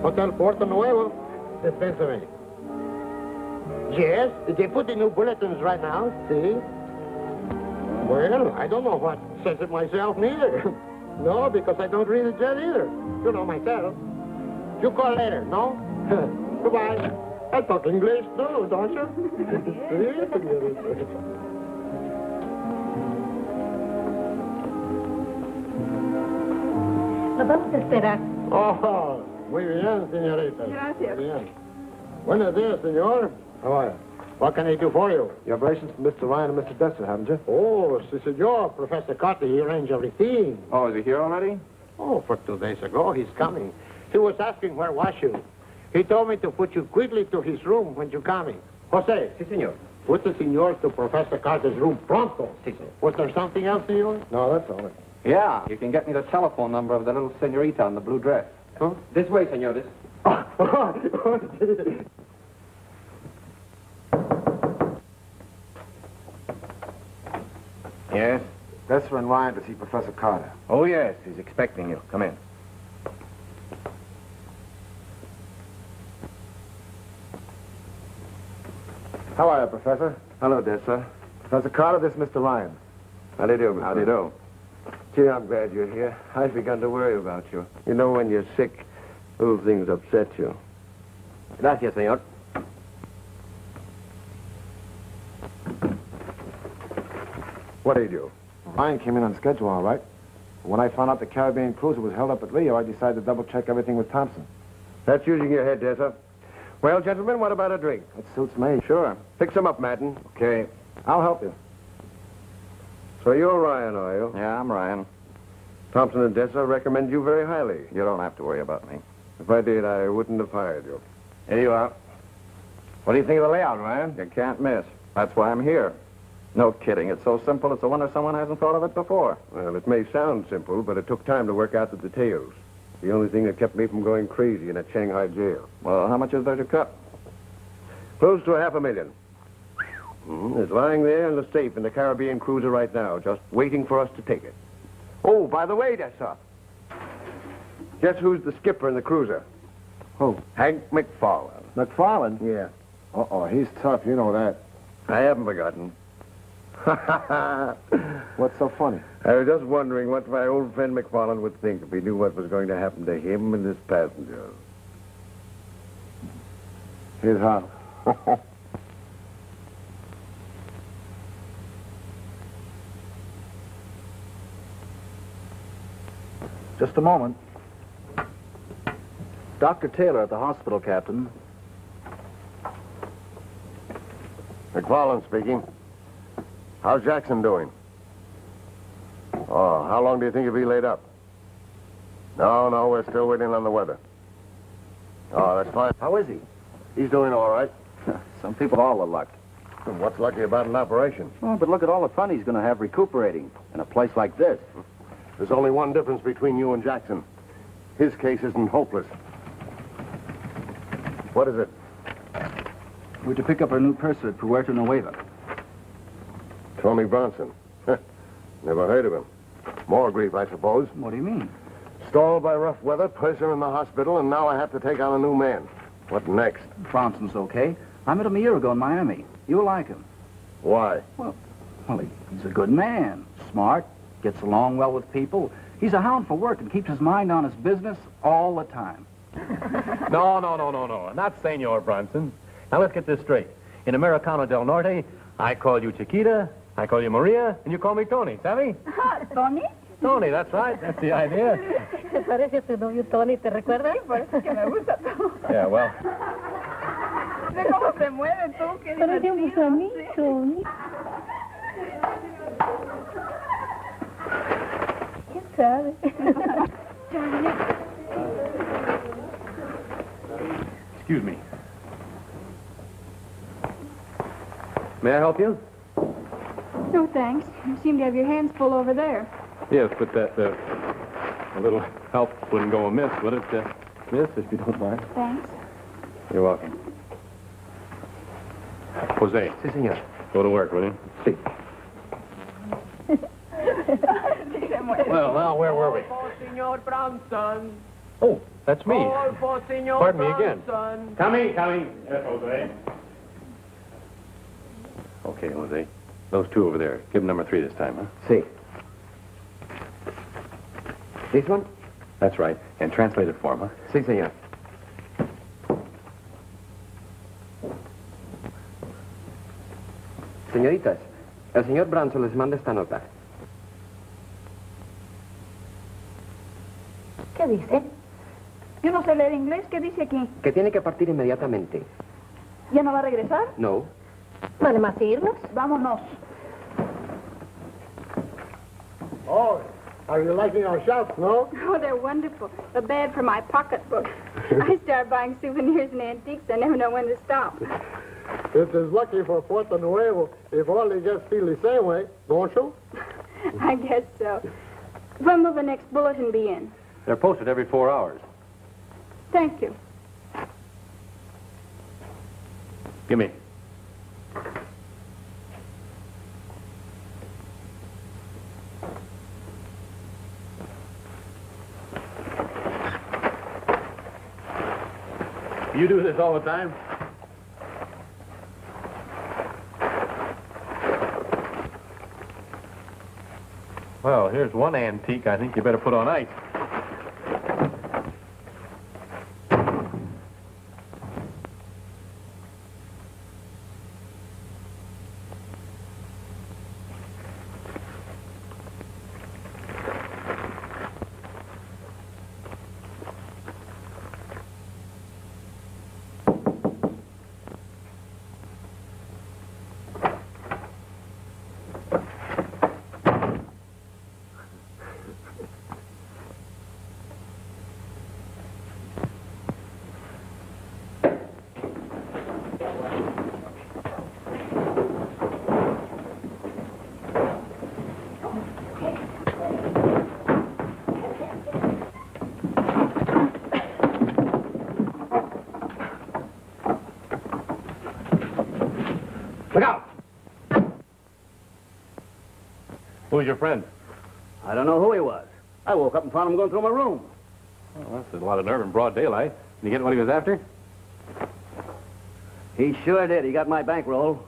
Hotel Puerto Nuevo. Dispensary. Yes, they put the new bulletins right now, see? Well, I don't know what says it myself neither. No, because I don't read it yet either. You know myself. You call later, no? Goodbye. I talk English too, don't you? Lo vamos a esperar. Oh, muy bien, señorita. Gracias. Muy bien. Buenos días, señor. How are you? What can I do for you? You have relations with Mr. Ryan and Mr. Dexter, haven't you? Oh, si, senor. Professor Carter, he arranged everything. Oh, is he here already? Oh, for 2 days ago, he's coming. He was asking where was you. He told me to put you quickly to his room when you're coming. Jose. Si, senor. Put the senor to Professor Carter's room pronto. Si, senor. Was there something else, senor? No, that's all. Yeah, you can get me the telephone number of the little senorita in the blue dress. Huh? This way, senor, this. Yes? Dexter and Ryan to see Professor Carter. Oh, yes, he's expecting you. Come in. How are you, Professor? Hello, Dessa. Professor Carter, this is Mr. Ryan. How do you do, Mr. How do you do? Gee, I'm glad you're here. I've begun to worry about you. You know, when you're sick, little things upset you. Gracias, senor. What do you do? Ryan came in on schedule, all right. When I found out the Caribbean cruiser was held up at Rio, I decided to double-check everything with Thompson. That's using your head, Dessa. Well, gentlemen, what about a drink? It suits me. Sure. Fix 'em up, Madden. Okay. I'll help you. So you're Ryan, are you? Yeah, I'm Ryan. Thompson and Dessa recommend you very highly. You don't have to worry about me. If I did, I wouldn't have hired you. Here you are. What do you think of the layout, Ryan? You can't miss. That's why I'm here. No kidding. It's so simple, it's a wonder someone hasn't thought of it before. Well, it may sound simple, but it took time to work out the details. The only thing that kept me from going crazy in that Shanghai jail. Well, how much is there to cut? Close to $500,000. It's lying there in the safe in the Caribbean cruiser right now, just waiting for us to take it. Oh, by the way, Dessa. Guess who's the skipper in the cruiser? Who? Hank McFarland. McFarland? Yeah. Uh-oh, he's tough, you know that. I haven't forgotten. What's so funny? I was just wondering what my old friend McFarland would think if he knew what was going to happen to him and his passenger. Here's how. Just a moment. Dr. Taylor at the hospital, Captain. McFarland speaking. How's Jackson doing? Oh, how long do you think he'll be laid up? No, we're still waiting on the weather. Oh, that's fine. How is he? He's doing all right. Some people have all the luck. And what's lucky about an operation? Oh, but look at all the fun he's going to have recuperating in a place like this. There's only one difference between you and Jackson. His case isn't hopeless. What is it? We're to pick up our new purser at Puerto Nueva. Tony Bronson. Never heard of him. More grief, I suppose. What do you mean? Stalled by rough weather, purser in the hospital, and now I have to take on a new man. What next? Bronson's okay. I met him a year ago in Miami. You'll like him. Why? Well, he's a good man. Smart, gets along well with people. He's a hound for work and keeps his mind on his business all the time. No. Not Senor Bronson. Now, let's get this straight. In Americano del Norte, I call you Chiquita, I call you Maria, and you call me Tony, savvy? ¿Tony? Tony, that's right. That's the idea. Se parece a tu novio Tony, ¿te recuerdas? Sí, por eso es que me gusta todo. Yeah, well, Ve cómo se mueve tú, qué Parecemos divertido. a mí, Sí. Tony. ¿Quién sabe? excuse me. May I help you? No, thanks. You seem to have your hands full over there. Yes, but that, a little help wouldn't go amiss, would it, miss, if you don't mind? Thanks. You're welcome. Jose. Si, senor. Go to work, will you? Si. Well, now, where were we? Senor Bronson. Oh, that's me. Pardon me again. Coming. Yes, Jose. Okay, Jose. Those two over there. Give them number 3 this time, huh? See. This one? That's right. And translate it for him, huh? Sí, señor. Señoritas, el señor Branson les manda esta nota. ¿Qué dice? Yo no sé leer inglés. ¿Qué dice aquí? Que tiene que partir inmediatamente. ¿Ya no va a regresar? No. ¿Vale más irnos? Vámonos. Oh, are you liking our shops, no? Oh, they're wonderful. But bad for my pocketbook. I start buying souvenirs and antiques. I never know when to stop. This is lucky for Puerto Nuevo. If all they just feel the same way, don't you? I guess so. When will the next bulletin be in? They're posted every 4 hours. Thank you. Give me. You do this all the time? Well, here's one antique I think you better put on ice. Look out! Who's your friend? I don't know who he was. I woke up and found him going through my room. Well, that's a lot of nerve in broad daylight. Did you get what he was after? He sure did. He got my bankroll.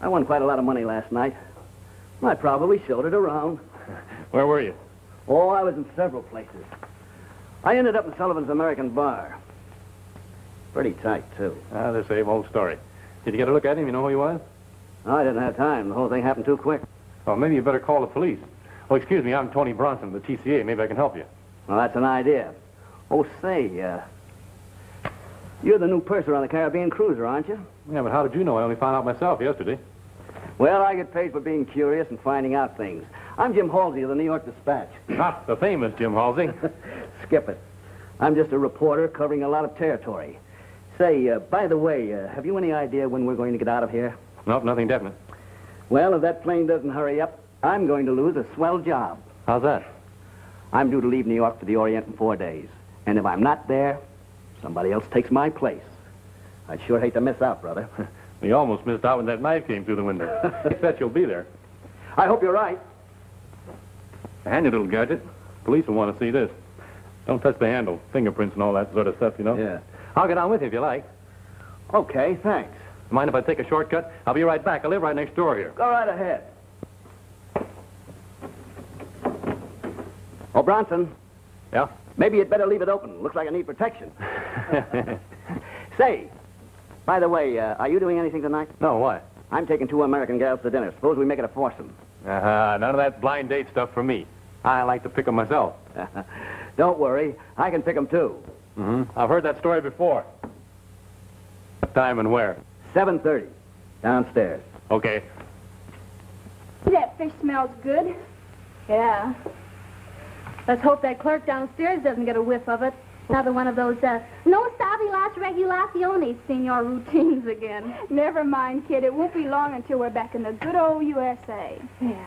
I won quite a lot of money last night. I probably showed it around. Where were you? Oh, I was in several places. I ended up in Sullivan's American Bar. Pretty tight, too. Ah, the same old story. Did you get a look at him? You know who he was? I didn't have time. The whole thing happened too quick. Well, maybe you better call the police. Oh, excuse me, I'm Tony Bronson, the TCA. Maybe I can help you. Well, that's an idea. Oh, say, you're the new purser on the Caribbean cruiser, aren't you? Yeah, but how did you know? I only found out myself yesterday. Well, I get paid for being curious and finding out things. I'm Jim Halsey of the New York Dispatch. Not the famous Jim Halsey. Skip it. I'm just a reporter covering a lot of territory. Say, by the way, have you any idea when we're going to get out of here? Nope, nothing definite. Well, if that plane doesn't hurry up, I'm going to lose a swell job. How's that? I'm due to leave New York for the Orient in 4 days. And if I'm not there, somebody else takes my place. I'd sure hate to miss out, brother. You almost missed out when that knife came through the window. I bet you'll be there. I hope you're right. Handy little gadget. Police will want to see this. Don't touch the handle. Fingerprints and all that sort of stuff, you know? Yeah. I'll get on with you if you like. Okay, thanks. Mind if I take a shortcut? I'll be right back. I live right next door here. Go right ahead. Oh, Bronson, Yeah? maybe you'd better leave it open. Looks like I need protection. Say, by the way, are you doing anything tonight? No, what? I'm taking 2 American gals to dinner. Suppose we make it a foursome. None of that blind date stuff for me. I like to pick 'em myself. Don't worry. I can pick 'em, too. Mm-hmm. I've heard that story before. What time and where? 7:30. Downstairs. Okay. That fish smells good. Yeah. Let's hope that clerk downstairs doesn't get a whiff of it. Another one of those, no sabe las regulaciones, senor routines again. Never mind, kid. It won't be long until we're back in the good old USA. Yeah.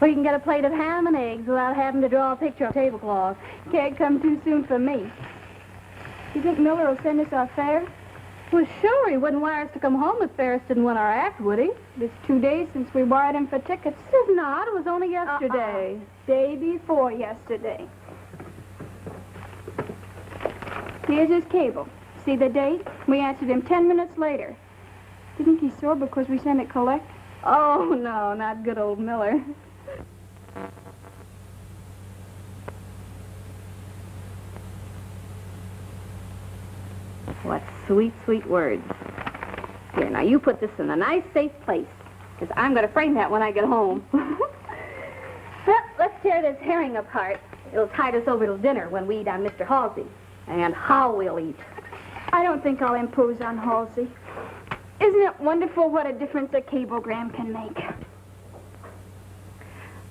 Or you can get a plate of ham and eggs without having to draw a picture of tablecloth. Can't come too soon for me. You think Miller will send us our fare? Well, sure, he wouldn't wire us to come home if Ferris didn't win our act, would he? It's 2 days since we wired him for tickets. It's not. It was only yesterday. Day before yesterday. Here's his cable. See the date? We answered him 10 minutes later. Do you think he's sore because we sent it collect? Oh, no, not good old Miller. What sweet, sweet words. Here, now you put this in a nice, safe place, because I'm going to frame that when I get home. Well, let's tear this herring apart. It'll tide us over till dinner when we eat on Mr. Halsey. And how we'll eat. I don't think I'll impose on Halsey. Isn't it wonderful what a difference a cablegram can make?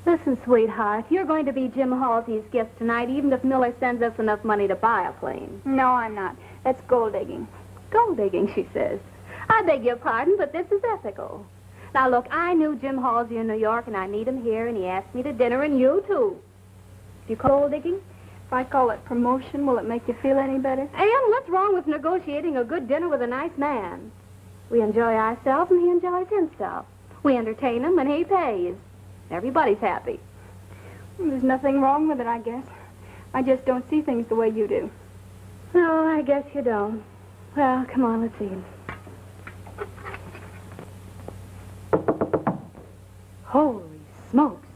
Listen, sweetheart, you're going to be Jim Halsey's guest tonight, even if Miller sends us enough money to buy a plane. No, I'm not. That's gold digging. Gold digging, she says. I beg your pardon, but this is ethical. Now, look, I knew Jim Halsey in New York, and I need him here, and he asked me to dinner, and you, too. Do you call gold digging? If I call it promotion, will it make you feel any better? And what's wrong with negotiating a good dinner with a nice man? We enjoy ourselves, and he enjoys himself. We entertain him, and he pays. Everybody's happy. There's nothing wrong with it, I guess. I just don't see things the way you do. No, I guess you don't. Well, come on, let's eat. Holy smokes.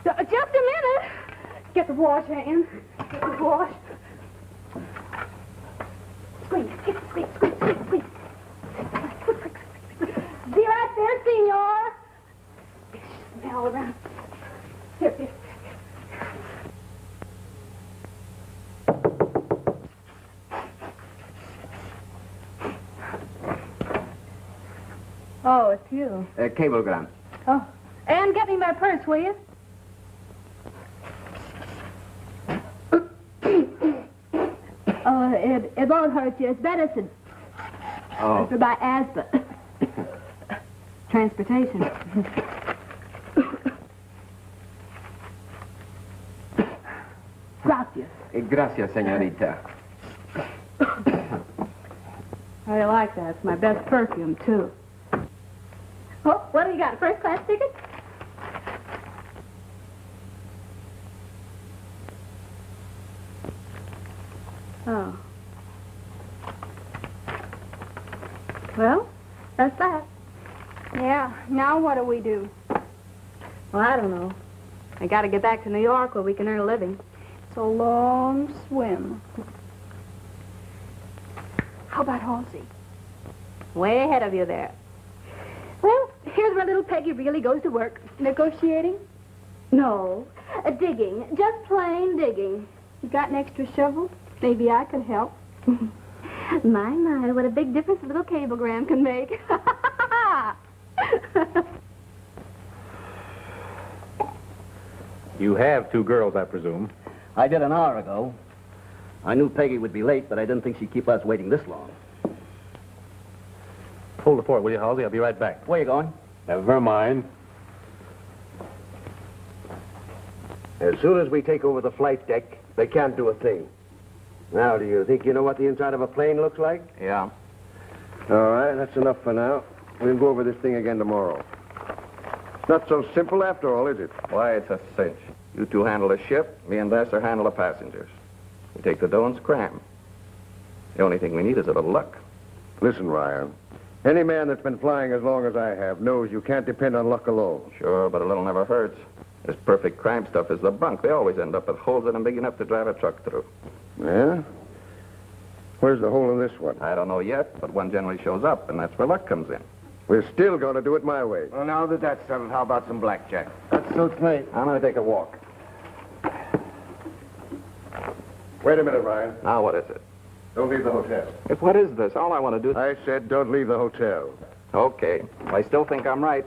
Just a minute. Get the wash, Ann. Get the wash. Squeeze, squeeze, squeeze, squeeze, squeeze. Be right there, senor. Smell around. Here, here. Oh, it's you. Cablegram. Oh. And get me my purse, will you? It won't hurt you. It's medicine. Oh. For my asthma. Transportation. Gracias. Gracias, señorita. I like that. It's my best perfume, too. Oh, what do you got? A first-class ticket? Oh. Well, that's that. Yeah, now what do we do? Well, I don't know. I got to get back to New York where we can earn a living. It's a long swim. How about Halsey? Way ahead of you there. Well, here's where little Peggy really goes to work. Negotiating? No, digging. Just plain digging. You got an extra shovel? Maybe I could help. My, what a big difference a little cablegram can make. You have two girls, I presume. I did an hour ago. I knew Peggy would be late, but I didn't think she'd keep us waiting this long. Hold the fort, will you, Halsey? I'll be right back. Where you going? Never mind. As soon as we take over the flight deck, they can't do a thing. Now, do you think you know what the inside of a plane looks like? Yeah. All right, that's enough for now. We'll go over this thing again tomorrow. It's not so simple after all, is it? Why, it's a cinch. You two handle the ship, me and Vassar handle the passengers. We take the dough and scram. The only thing we need is a little luck. Listen, Ryan. Any man that's been flying as long as I have knows you can't depend on luck alone. Sure, but a little never hurts. This perfect crime stuff is the bunk. They always end up with holes in them big enough to drive a truck through. Yeah? Where's the hole in this one? I don't know yet, but one generally shows up, and that's where luck comes in. We're still going to do it my way. Well, now that that's settled, how about some blackjack? That suits me. I'm going to take a walk. Wait a minute, Ryan. Now, what is it? Don't leave the hotel. If what is this? All I want to do is... I said don't leave the hotel. Okay. I still think I'm right.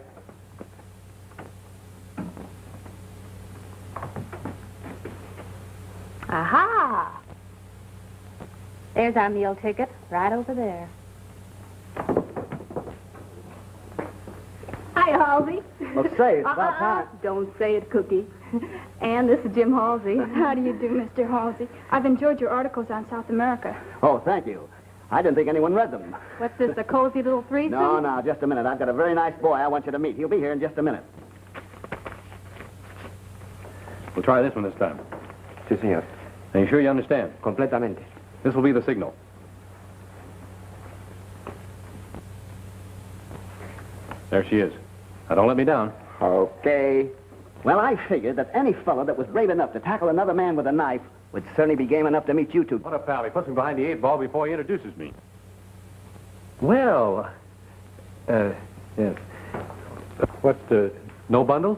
Aha! There's our meal ticket, right over there. Hi, Halsey. Well, say, it's about time. Don't say it, Cookie. And this is Jim Halsey. How do you do, Mr. Halsey? I've enjoyed your articles on South America. Oh, thank you. I didn't think anyone read them. What's this, a cozy little threesome? No, just a minute. I've got a very nice boy I want you to meet. He'll be here in just a minute. We'll try this one this time. Si, señor. Are you sure you understand? Completamente. This will be the signal. There she is. Now, don't let me down. Okay. Well, I figured that any fellow that was brave enough to tackle another man with a knife would certainly be game enough to meet you two. What a pal. He puts me behind the 8 ball before he introduces me. Well, yes. What, no bundles?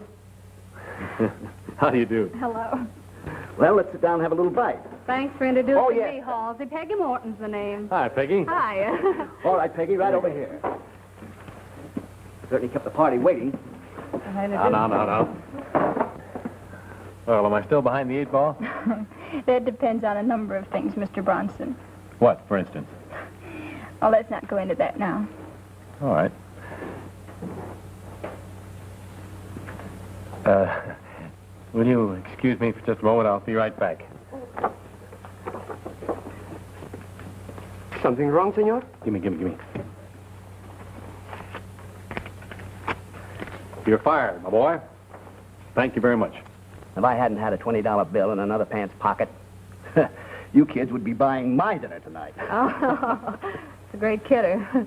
How do you do? Hello. Well, let's sit down and have a little bite. Thanks for introducing Oh, yes. me, Halsey. Peggy Morton's the name. Hi, Peggy. Hi. All right, Peggy, right over here. Certainly kept the party waiting. No. Well, am I still behind the 8 ball? That depends on a number of things, Mr. Bronson. What, for instance? Oh, let's not go into that now. All right. Will you excuse me for just a moment? I'll be right back. Something wrong, senor? Give me. You're fired, my boy. Thank you very much. If I hadn't had a $20 bill in another pants pocket, you kids would be buying my dinner tonight. Oh, it's a great kidder.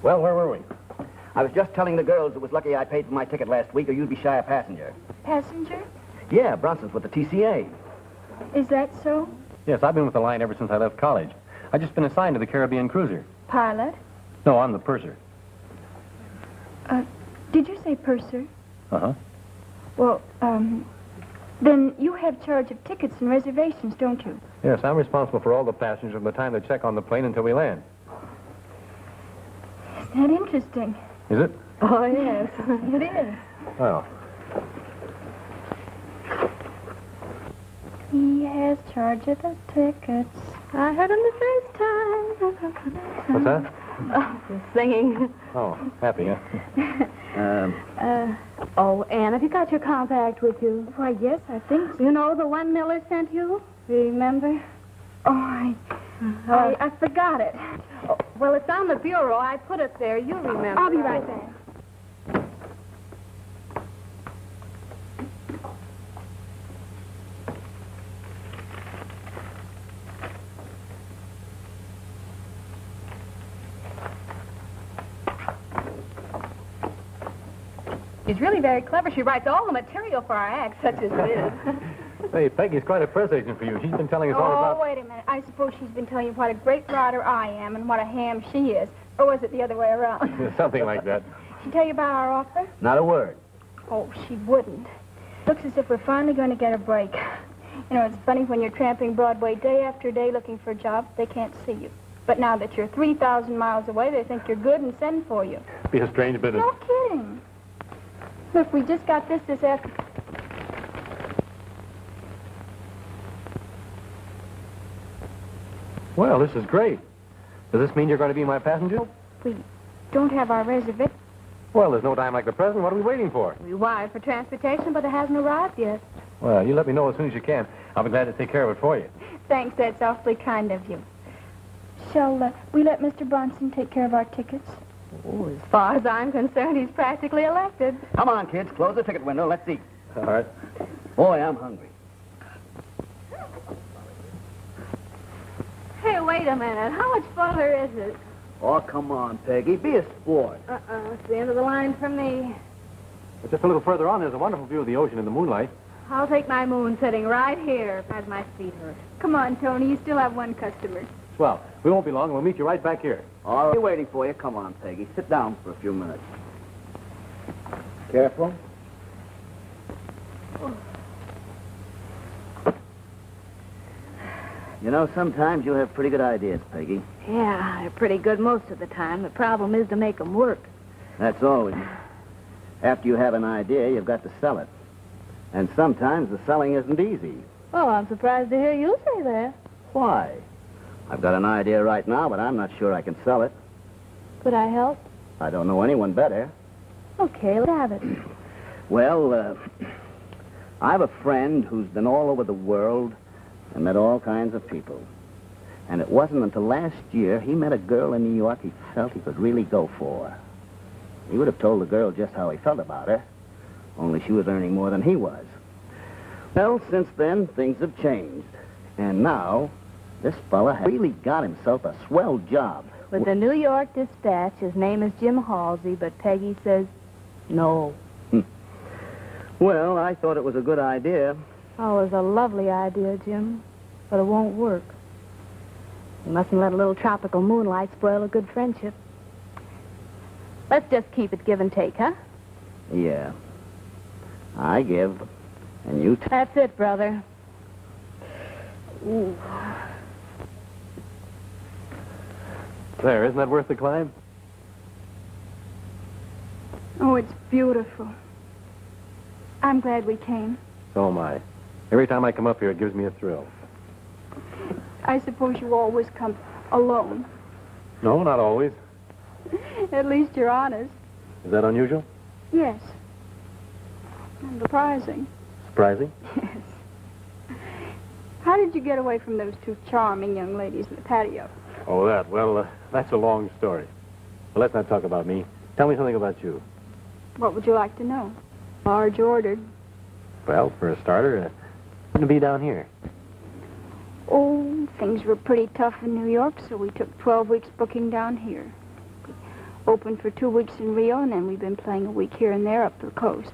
Well, where were we? I was just telling the girls it was lucky I paid for my ticket last week or you'd be shy a passenger. Passenger? Yeah, Bronson's with the TCA. Is that so? Yes, I've been with the line ever since I left college. I've just been assigned to the Caribbean cruiser. Pilot? No, I'm the purser. Did you say purser? Uh-huh. Well, then you have charge of tickets and reservations, don't you? Yes, I'm responsible for all the passengers from the time they check on the plane until we land. Isn't that interesting? Is it? Oh, yes. It is. Well, He has charge of the tickets. I heard him the first time. what's that? Oh, just singing. Oh, happy, huh? Oh, Ann, have you got your compact with you? Why, yes, I think so. You know the one Miller sent you? Remember? Oh, I forgot it. Oh, well, it's on the bureau. I put it there. You remember. I'll be right back. She's really very clever. She writes all the material for our act, such as it is. Hey, Peggy's quite a press agent for you. She's been telling us all Oh, about... wait a minute. I suppose she's been telling you what a great writer I am and what a ham she is. Or was it the other way around? Something like that. She tell you about our offer? Not a word. Oh, she wouldn't. Looks as if we're finally going to get a break. You know, it's funny when you're tramping Broadway day after day looking for a job, they can't see you. But now that you're 3,000 miles away, they think you're good and send for you. Be a strange business. No kidding. Look, we just got this afternoon. Well, this is great. Does this mean you're going to be my passenger? We don't have our reservation. Well, there's no time like the present. What are we waiting for? We wired for transportation, but it hasn't arrived yet. Well, you let me know as soon as you can. I'll be glad to take care of it for you. Thanks, that's awfully kind of you. Shall we let Mr. Bronson take care of our tickets? Oh, as far as I'm concerned, he's practically elected. Come on, kids, close the ticket window. Let's eat. All right. Boy, I'm hungry. Hey, wait a minute. How much further is it? Oh, come on, Peggy. Be a sport. It's the end of the line for me. But just a little further on, there's a wonderful view of the ocean in the moonlight. I'll take my moon sitting right here as my feet hurt. Come on, Tony. You still have one customer. Swell. We won't be long. We'll meet you right back here. All right, we're waiting for you. Come on, Peggy. Sit down for a few minutes. Careful. You know, sometimes you have pretty good ideas, Peggy. Yeah, they're pretty good most of the time. The problem is to make them work. That's always. After you have an idea, you've got to sell it. And sometimes the selling isn't easy. Oh, I'm surprised to hear you say that. Why? I've got an idea right now, but I'm not sure I can sell it. Could I help? I don't know anyone better. Okay, let's have it. Well, I have a friend who's been all over the world and met all kinds of people. And it wasn't until last year he met a girl in New York he felt he could really go for. He would have told the girl just how he felt about her, only she was earning more than he was. Well, since then, things have changed. And now, This fella has really got himself a swell job. With the New York Dispatch, his name is Jim Halsey, but Peggy says no. Well, I thought it was a good idea. Oh, it was a lovely idea, Jim, but it won't work. You mustn't let a little tropical moonlight spoil a good friendship. Let's just keep it give and take, huh? Yeah. I give, and you take. That's it, brother. Ooh. Claire, isn't that worth the climb? Oh, it's beautiful. I'm glad we came. So am I. Every time I come up here, it gives me a thrill. I suppose you always come alone. No, not always. At least you're honest. Is that unusual? Yes. And surprising. Surprising? Yes. How did you get away from those two charming young ladies in the patio? Oh, that. Well, that's a long story. Well, let's not talk about me. Tell me something about you. What would you like to know? Marge ordered. Well, for a starter, to be down here. Oh, things were pretty tough in New York, so we took 12 weeks booking down here. We opened for 2 weeks in Rio, and then we've been playing a week here and there up the coast.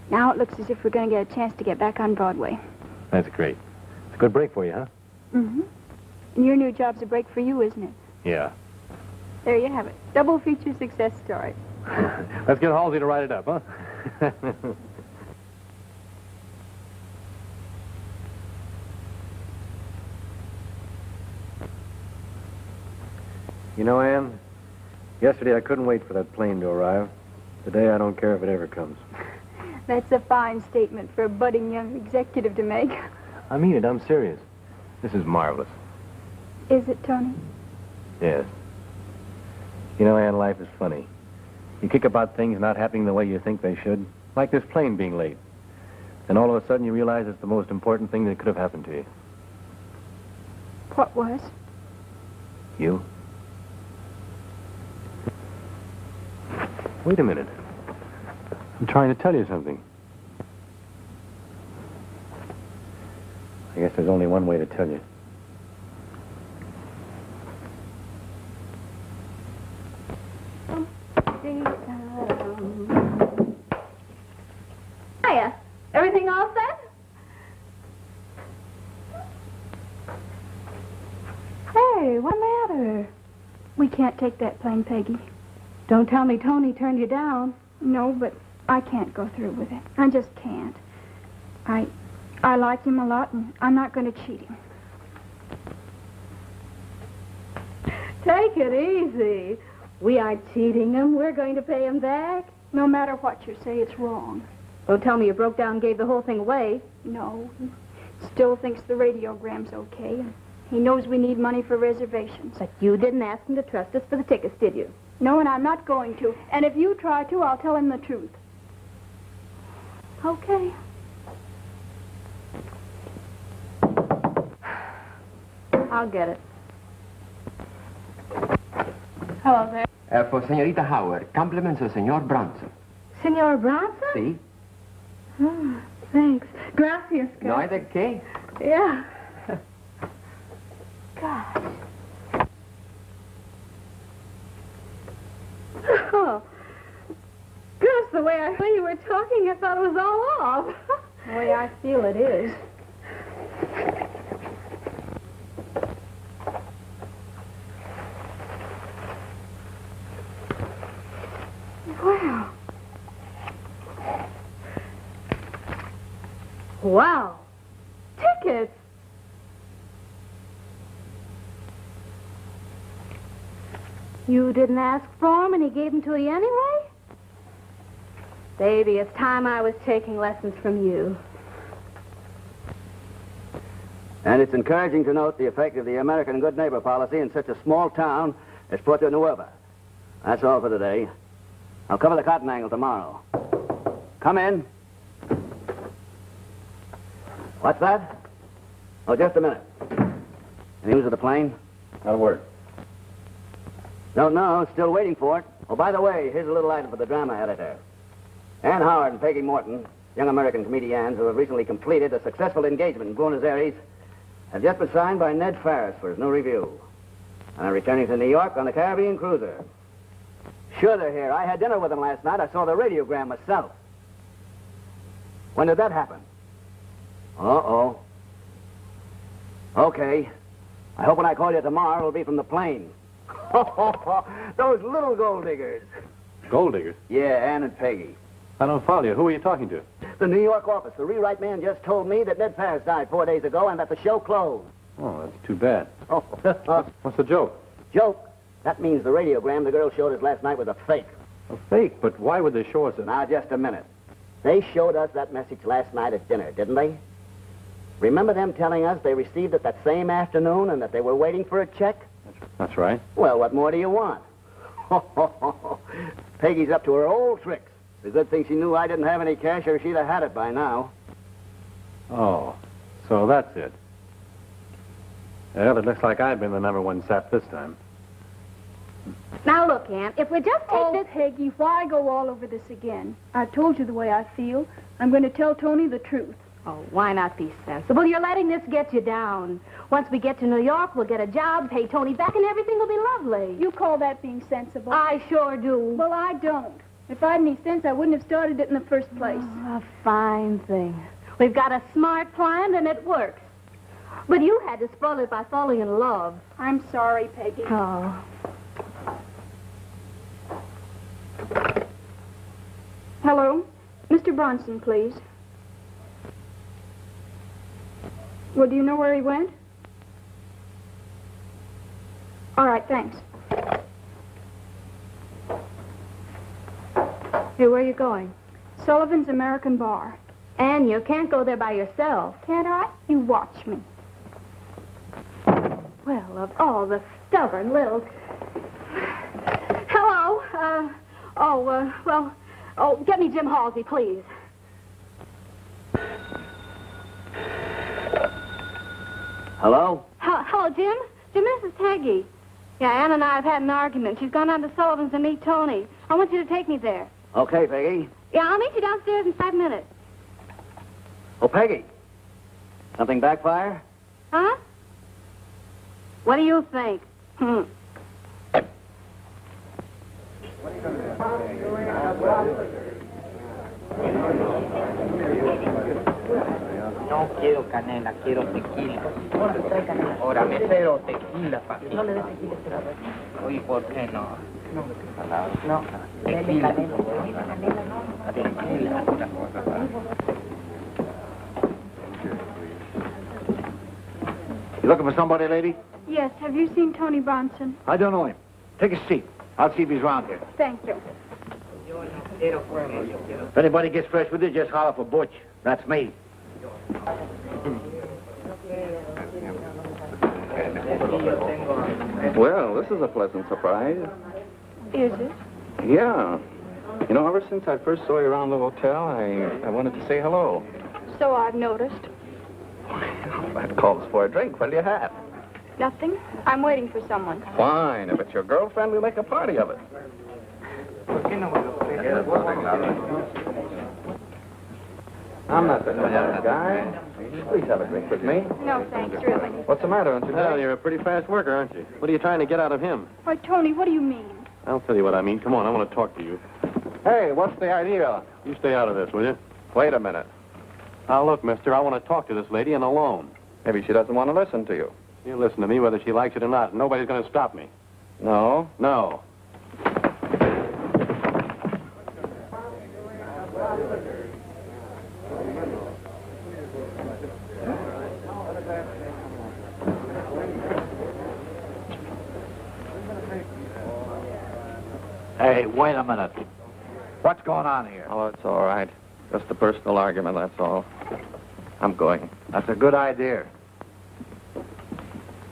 Now it looks as if we're going to get a chance to get back on Broadway. That's great. It's a good break for you, huh? Mm-hmm. And your new job's a break for you, isn't it? Yeah. There you have it. Double feature success story. Let's get Halsey to write it up, huh? You know, Ann, yesterday I couldn't wait for that plane to arrive. Today I don't care if it ever comes. That's a fine statement for a budding young executive to make. I mean it, I'm serious. This is marvelous. Is it, Tony? Yes. You know, Ann, life is funny. You kick about things not happening the way you think they should, like this plane being late. And all of a sudden you realize it's the most important thing that could have happened to you. What was? You? Wait a minute. I'm trying to tell you something. I guess there's only one way to tell you. Hiya. Everything all set? Hey, what's the matter? We can't take that plane, Peggy. Don't tell me Tony turned you down. No, but I can't go through with it. I just can't. I like him a lot, and I'm not going to cheat him. Take it easy. We aren't cheating him. We're going to pay him back. No matter what you say, it's wrong. Don't tell me you broke down and gave the whole thing away. No, he still thinks the radiogram's okay, and he knows we need money for reservations. But you didn't ask him to trust us for the tickets, did you? No, and I'm not going to. And if you try to, I'll tell him the truth. Okay. I'll get it. Hello there. For Senorita Howard, compliments of Senor Bronson. Senor Bronson? See? Oh, thanks. Gracias, No hay de qué. Yeah. Gosh. Oh. Gosh, the way I thought you were talking, I thought it was all off. The way I feel it is. Wow. Wow. Tickets. You didn't ask for him and he gave them to you anyway? Baby, it's time I was taking lessons from you. And it's encouraging to note the effect of the American good neighbor policy in such a small town as Puerto Nueva. That's all for today. I'll cover the cotton angle tomorrow. Come in. What's that? Oh, just a minute. Any news of the plane? Not a word. Don't know. Still waiting for it. Oh, by the way, here's a little item for the drama editor. Ann Howard and Peggy Morton, young American comedians who have recently completed a successful engagement in Buenos Aires, have just been signed by Ned Ferris for his new review. And I'm returning to New York on the Caribbean cruiser. Sure they're here. I had dinner with them last night. I saw the radiogram myself. When did that happen? Uh-oh. Okay. I hope when I call you tomorrow, it'll be from the plane. Those little gold diggers. Gold diggers? Yeah, Ann and Peggy. I don't follow you. Who are you talking to? The New York office. The rewrite man just told me that Ned Ferris died 4 days ago and that the show closed. Oh, that's too bad. Oh. What's the joke? Joke? That means the radiogram the girl showed us last night was a fake. A fake? But why would they show us it? Now, just a minute. They showed us that message last night at dinner, didn't they? Remember them telling us they received it that same afternoon and that they were waiting for a check? That's right. Well, what more do you want? Peggy's up to her old tricks. The good thing she knew I didn't have any cash or she'd have had it by now. Oh, so that's it. Well, it looks like I've been the #1 sap this time. Now, look, Aunt, if we just take Oh, this... Peggy, why go all over this again? I've told you the way I feel. I'm going to tell Tony the truth. Oh, why not be sensible? You're letting this get you down. Once we get to New York, we'll get a job, pay Tony back, and everything will be lovely. You call that being sensible? I sure do. Well, I don't. If I had any sense, I wouldn't have started it in the first place. Oh, a fine thing. We've got a smart plan, and it works. But you had to spoil it by falling in love. I'm sorry, Peggy. Oh. Hello? Mr. Bronson, please. Well, do you know where he went? All right, thanks. Hey, where are you going? Sullivan's American Bar. Anne, you can't go there by yourself. Can't I? You watch me. Well, of all the stubborn little... Hello. Get me Jim Halsey, please. Hello? Hello, Jim? Jim, this is Peggy. Yeah, Ann and I have had an argument. She's gone down to Sullivan's to meet Tony. I want you to take me there. Okay, Peggy. Yeah, I'll meet you downstairs in 5 minutes. Oh, Peggy. Something backfire? Huh? What do you think? No quiero canela, quiero tequila. Ahora, mesero, tequila, papi. No le des tequila, oye, ¿por qué no? No, tequila. Tequila, una cosa. You looking for somebody, lady? Yes, have you seen Tony Bronson? I don't know him. Take a seat. I'll see if he's around here. Thank you. If anybody gets fresh with you, just holler for Butch. That's me. Well, this is a pleasant surprise. Is it? Yeah. You know, ever since I first saw you around the hotel, I wanted to say hello. So I've noticed. That calls for a drink. What'll you have? Nothing. I'm waiting for someone. Fine. If it's your girlfriend, we'll make a party of it. I'm not the guy. Please have a drink with me. No, thanks, really. What's the matter, aren't you? Well, you're a pretty fast worker, aren't you? What are you trying to get out of him? Why, Tony, what do you mean? I'll tell you what I mean. Come on, I want to talk to you. Hey, what's the idea? You stay out of this, will you? Wait a minute. Now, look, mister, I want to talk to this lady and alone. Maybe she doesn't want to listen to you. You listen to me whether she likes it or not. Nobody's going to stop me. No? No. Hey, wait a minute. What's going on here? Oh, it's all right. Just a personal argument, that's all. I'm going. That's a good idea.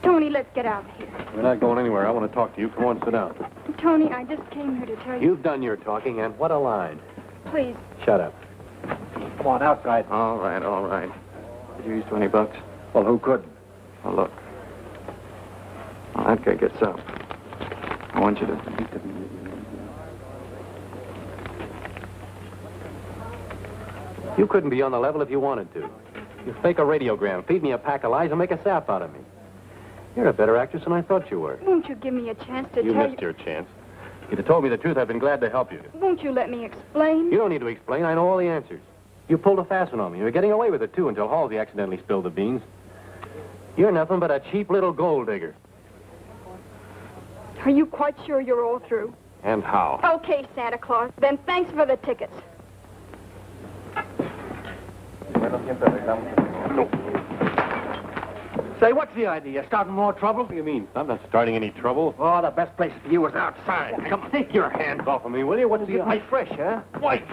Tony, let's get out of here. We're not going anywhere. I want to talk to you. Come on, sit down. Tony, I just came here to tell you. You've done your talking, and what a line. Please. Shut up. Come on, outside. All right, all right. Did you use $20? Well, who couldn't? Oh, look. Well, that guy gets up. I want you to... You couldn't be on the level if you wanted to. You fake a radiogram, feed me a pack of lies, and make a sap out of me. You're a better actress than I thought you were. Won't you give me a chance to You tell missed your chance. If you'd have told me the truth, I'd been glad to help you. Won't you let me explain? You don't need to explain. I know all the answers. You pulled a fast one on me. You were getting away with it, too, until Halsey accidentally spilled the beans. You're nothing but a cheap little gold digger. Are you quite sure you're all through? And how? Okay, Santa Claus. Then thanks for the tickets. Say, what's the idea? Starting more trouble? What do you mean? I'm not starting any trouble. Oh, the best place for you is outside. Come on, take your hands off of me, will you? What's the idea? Fresh, huh? White.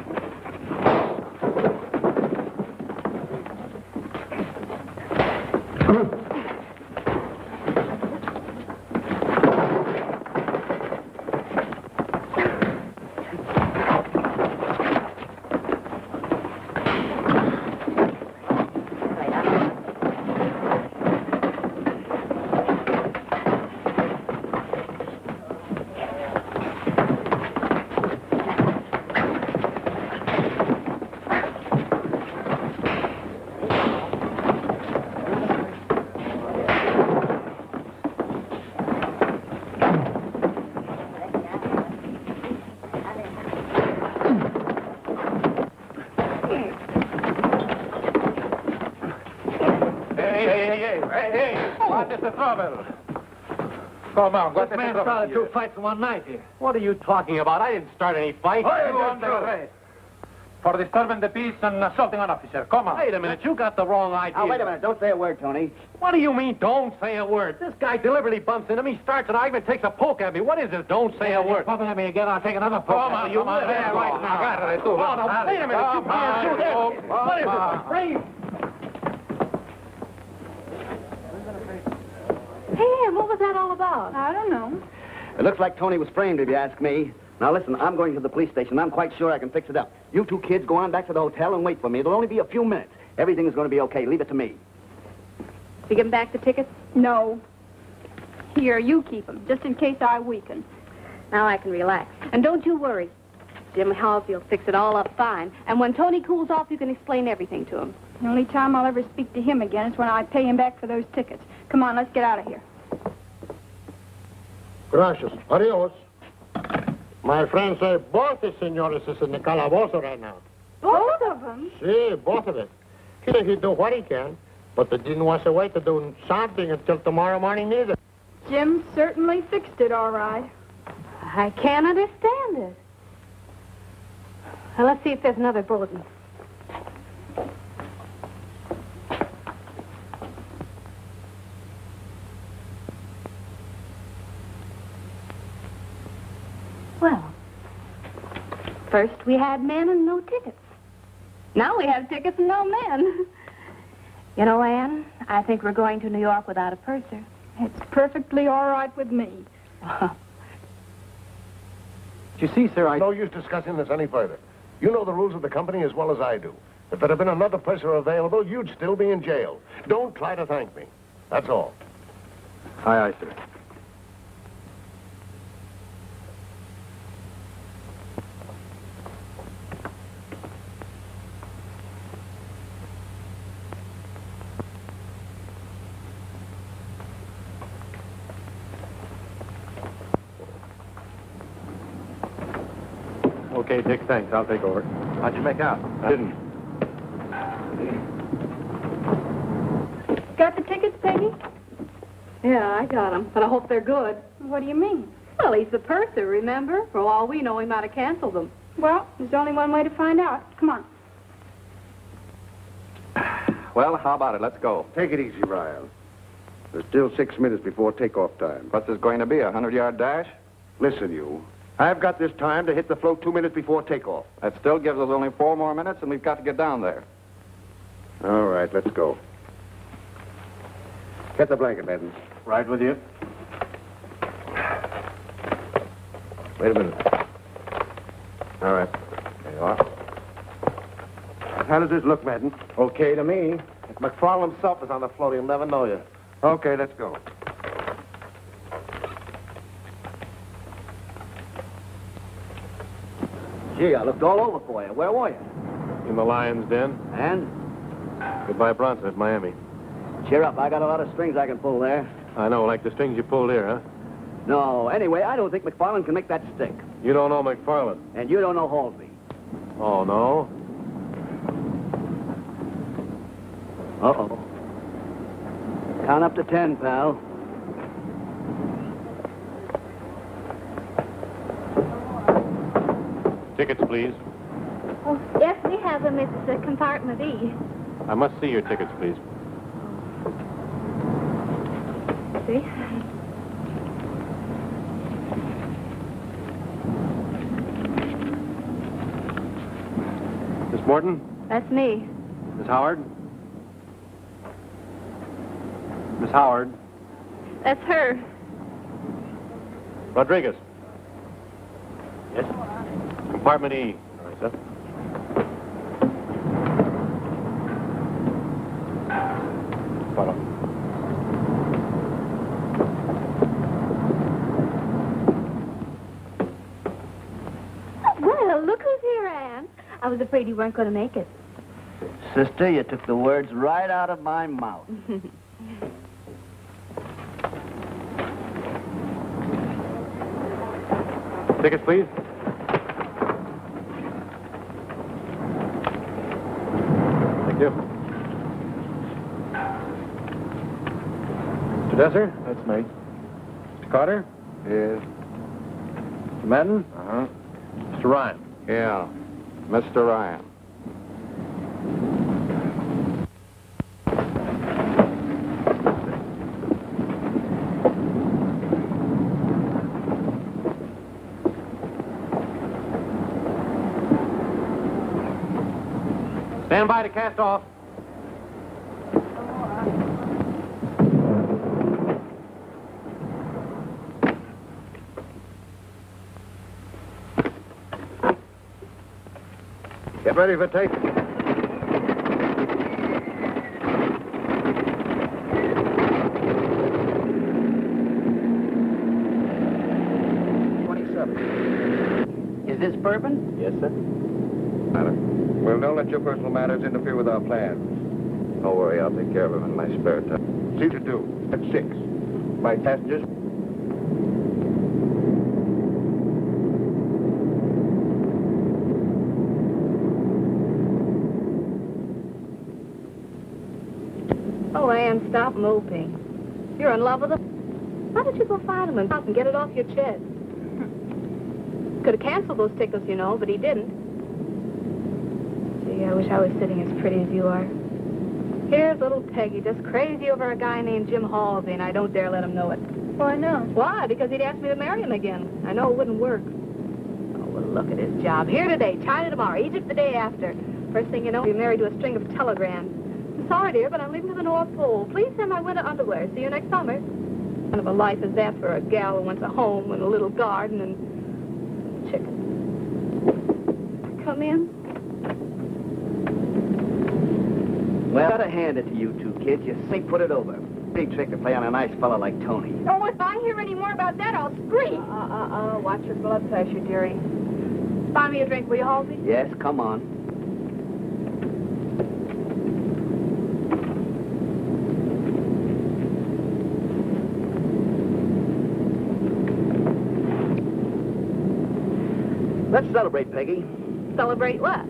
Come on, This man started 2 fights in one night here. What are you talking about? I didn't start any fight. For disturbing the peace and assaulting an officer. Come on. Wait a minute. You got the wrong idea. Now, wait a minute. Don't say a word, Tony. What do you mean, don't say a word? This guy deliberately bumps into me, starts an argument, takes a poke at me. What is this? Don't say a word. Bumping at me again, I'll take another poke. Come on, you live there right now. Oh, no, wait a minute. You can't do this. What is it? Frame. Hey, what was that all about? I don't know. It looks like Tony was framed, if you ask me. Now, listen, I'm going to the police station. I'm quite sure I can fix it up. You two kids go on back to the hotel and wait for me. It'll only be a few minutes. Everything is going to be okay. Leave it to me. You give him back the tickets? No. Here, you keep them, just in case I weaken. Now I can relax. And don't you worry. Jim Halsey will fix it all up fine. And when Tony cools off, you can explain everything to him. The only time I'll ever speak to him again is when I pay him back for those tickets. Come on, let's get out of here. Gracias. Adios. My friend say both the senores is in the calabozo right now. Both of them? See, both of it. He do what he can, but they didn't want to wait to do something until tomorrow morning neither. Jim certainly fixed it all right. I can't understand it. Well, let's see if there's another bulletin. Well, first we had men and no tickets. Now we have tickets and no men. You know, Anne, I think we're going to New York without a purser. It's perfectly all right with me. You see, sir, No use discussing this any further. You know the rules of the company as well as I do. If there had been another purser available, you'd still be in jail. Don't try to thank me. That's all. Aye, aye, sir. Okay, Dick, thanks. I'll take over. How'd you make out? I didn't. Got the tickets, Peggy? Yeah, I got them, but I hope they're good. What do you mean? Well, he's the purser, remember? For all we know, he might have canceled them. Well, there's only one way to find out. Come on. Well, how about it? Let's go. Take it easy, Ryan. There's still 6 minutes before takeoff time. What's this going to be, a 100-yard dash? Listen, you. I've got this time to hit the float 2 minutes before takeoff. That still gives us only 4 more minutes, and we've got to get down there. All right, let's go. Get the blanket, Madden. Right with you. Wait a minute. All right. There you are. How does this look, Madden? Okay to me. If McFarland himself is on the float, he'll never know you. Okay, let's go. Gee, I looked all over for you. Where were you? In the lion's den. And? Goodbye, Bronson at Miami. Cheer up. I got a lot of strings I can pull there. I know, like the strings you pulled here, huh? No. Anyway, I don't think McFarland can make that stick. You don't know McFarland. And you don't know Halsey. Oh, no? Uh-oh. Count up to 10, pal. Tickets, please. Oh, yes, we have them. It's compartment E. I must see your tickets, please. See? Miss Morton? That's me. Miss Howard? Miss Howard? That's her. Rodriguez? Yes? Compartment E. All right, sir. Follow. Well, look who's here, Anne. I was afraid you weren't going to make it. Sister, you took the words right out of my mouth. Tickets, please. Thank you. Mr. Desser? That's me. Mr. Carter? Yes. Mr. Madden? Uh-huh. Mr. Ryan? Yeah, Mr. Ryan. Stand by to cast off. Get ready for take. Is this Bourbon? Yes, sir. Matter. Well, don't let your personal matters interfere with our plans. Don't worry, I'll take care of him in my spare time. See to do. At 6. My passengers. Oh, Anne, stop moping. You're in love with him? Why don't you go find him and get it off your chest? Could have canceled those tickets, you know, but he didn't. Gee, I wish I was sitting as pretty as you are. Here's little Peggy, just crazy over a guy named Jim Halsey, and I don't dare let him know it. Why not? Why? Because he'd ask me to marry him again. I know it wouldn't work. Oh, well, look at his job. Here today, China tomorrow, Egypt the day after. First thing you know, he'll be married to a string of telegrams. I'm sorry, dear, but I'm leaving to the North Pole. Please send my winter underwear. See you next summer. What kind of a life is that for a gal who wants a home and a little garden and chicken? Come in. Well, gotta hand it to you two kids. You think put it over. Big trick to play on a nice fella like Tony. Oh, if I hear any more about that, I'll scream. Watch your blood pressure, dearie. Buy me a drink, will you, Halsey? Yes, come on. Let's celebrate, Peggy. Celebrate what?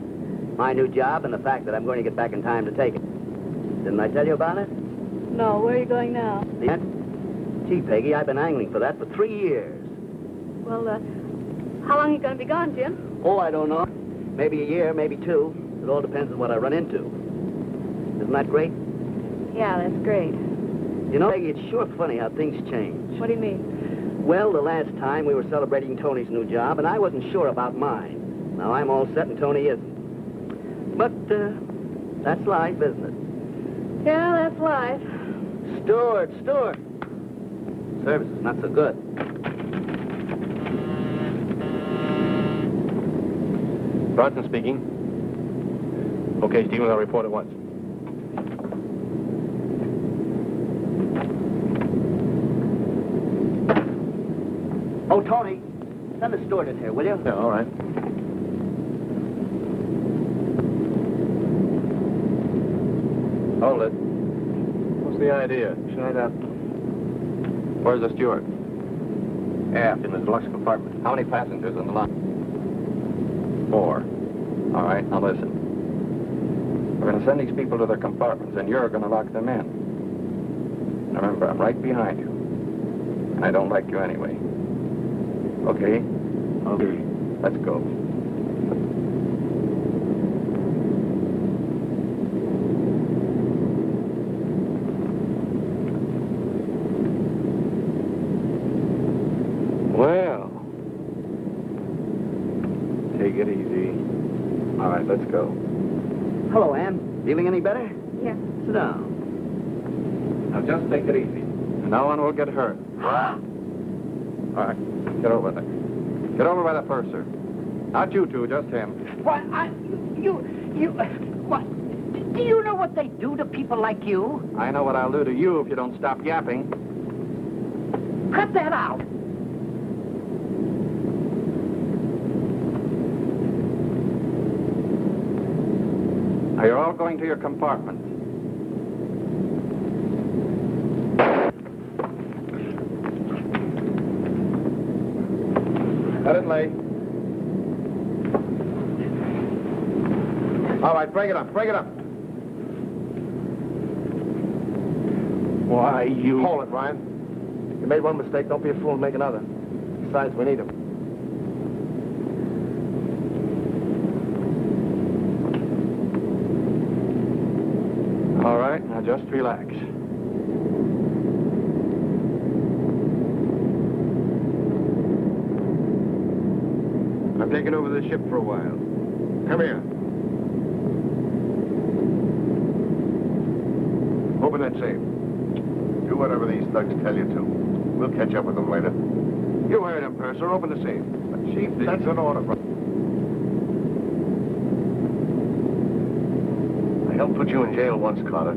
My new job and the fact that I'm going to get back in time to take it. Didn't I tell you about it? No, where are you going now? Yes? Gee, Peggy, I've been angling for that for 3 years. Well, how long are you going to be gone, Jim? Oh, I don't know. Maybe a year, maybe 2. It all depends on what I run into. Isn't that great? Yeah, that's great. You know, Peggy, it's sure funny how things change. What do you mean? Well, the last time we were celebrating Tony's new job, and I wasn't sure about mine. Now I'm all set and Tony isn't. But, that's life, isn't it? Yeah, that's life. Steward. Service is not so good. Bronson speaking. Okay, Stevens, I'll report at once. Oh, Tony, send the steward in here, will you? Yeah, all right. Hold it. What's the idea? Shut up. Where's the steward? Aft in the deluxe compartment. How many passengers in the line? 4. All right, now listen. We're going to send these people to their compartments, and you're going to lock them in. Now remember, I'm right behind you. And I don't like you anyway. Okay? Okay. Let's go. Well, take it easy. All right, let's go. Hello, Ann. Feeling any better? Yeah. Sit down. Now just take it easy. No one will get hurt. All right, get over there. Get over by the purser. Not you two, just him. What? What? Do you know what they do to people like you? I know what I'll do to you if you don't stop yapping. Cut that out. Now you're all going to your compartments. Let it lay. All right, break it up, break it up. Why, you... Hold it, Ryan. You made one mistake. Don't be a fool and make another. Besides, we need him. All right, now just relax. I'm taking over the ship for a while. Come here. Open that safe. Do whatever these thugs tell you to. We'll catch up with them later. You heard him, Purser. Open the safe. But Chief, that's an order. I helped put you in jail once, Carter.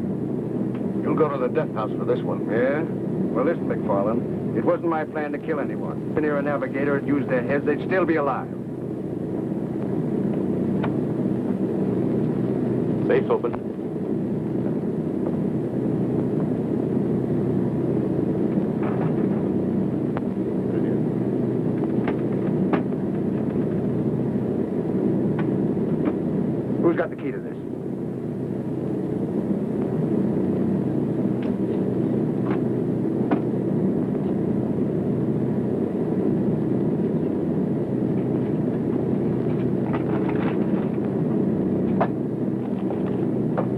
You'll go to the death house for this one. Yeah? Well, listen, McFarland. It wasn't my plan to kill anyone. If near a navigator had used their heads, they'd still be alive. Safe's open. Who's got the key to this?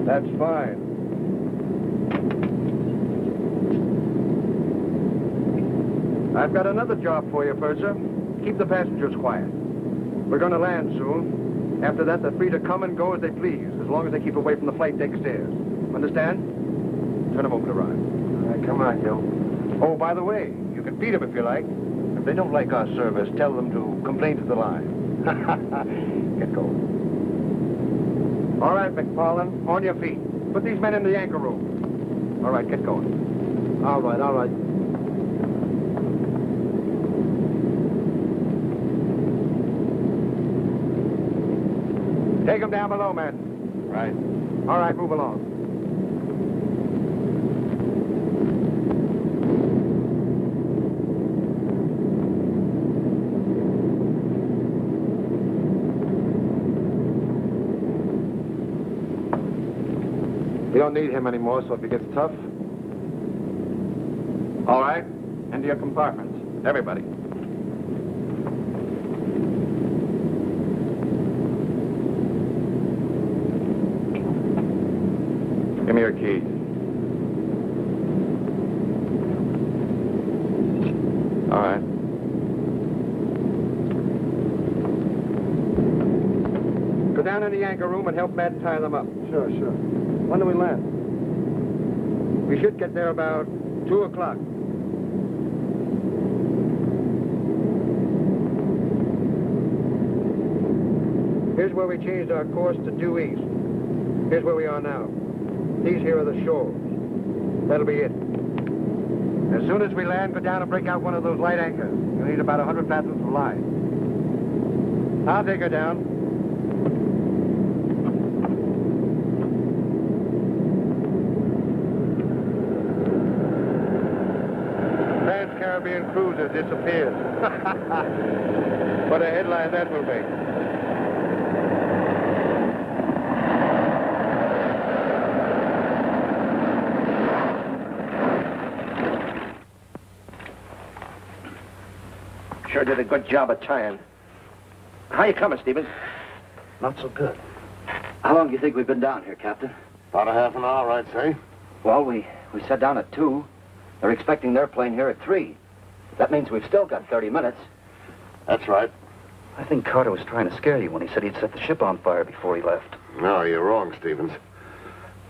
That's fine. I've got another job for you, Purser. Keep the passengers quiet. We're going to land soon. After that, they're free to come and go as they please, as long as they keep away from the flight deck stairs. Understand? Turn them over to Ron. All right, come on, Gil. Oh, by the way, you can beat them if you like. If they don't like our service, tell them to complain to the line. Get going. All right, McFarland, on your feet. Put these men in the anchor room. All right, get going. All right, all right. Take them down below, men. Right. All right, move along. We don't need him anymore, so if he gets tough... All right, into your compartments. Everybody. Give me your keys. All right. Go down in the anchor room and help Matt tie them up. Sure, sure. When do we land? We should get there about 2 o'clock. Here's where we changed our course to due east. Here's where we are now. These here are the shoals. That'll be it. As soon as we land, go down and break out one of those light anchors. You'll need about 100 fathoms of line. I'll take her down. cruiser disappears. What a headline that will make. Sure did a good job of tying. How you coming, Stevens? Not so good. How long do you think we've been down here, Captain? About a half an hour, I'd say. Well, we sat down at 2. They're expecting their plane here at 3. That means we've still got 30 minutes. That's right. I think Carter was trying to scare you when he said he'd set the ship on fire before he left. No, you're wrong, Stevens.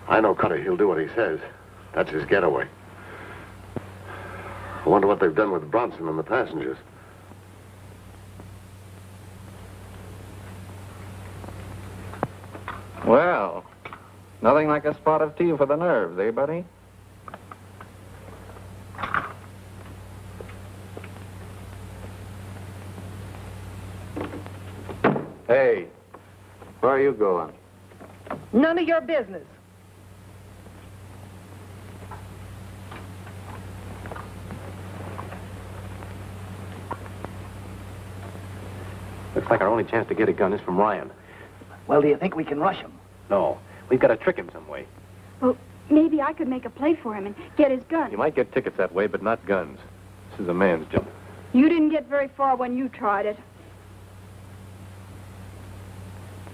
I know Cutter. He'll do what he says. That's his getaway. I wonder what they've done with Bronson and the passengers. Well, nothing like a spot of tea for the nerves, eh, buddy? Hey, where are you going? None of your business. Looks like our only chance to get a gun is from Ryan. Well, do you think we can rush him? No, we've got to trick him some way. Well, maybe I could make a play for him and get his gun. You might get tickets that way, but not guns. This is a man's job. You didn't get very far when you tried it.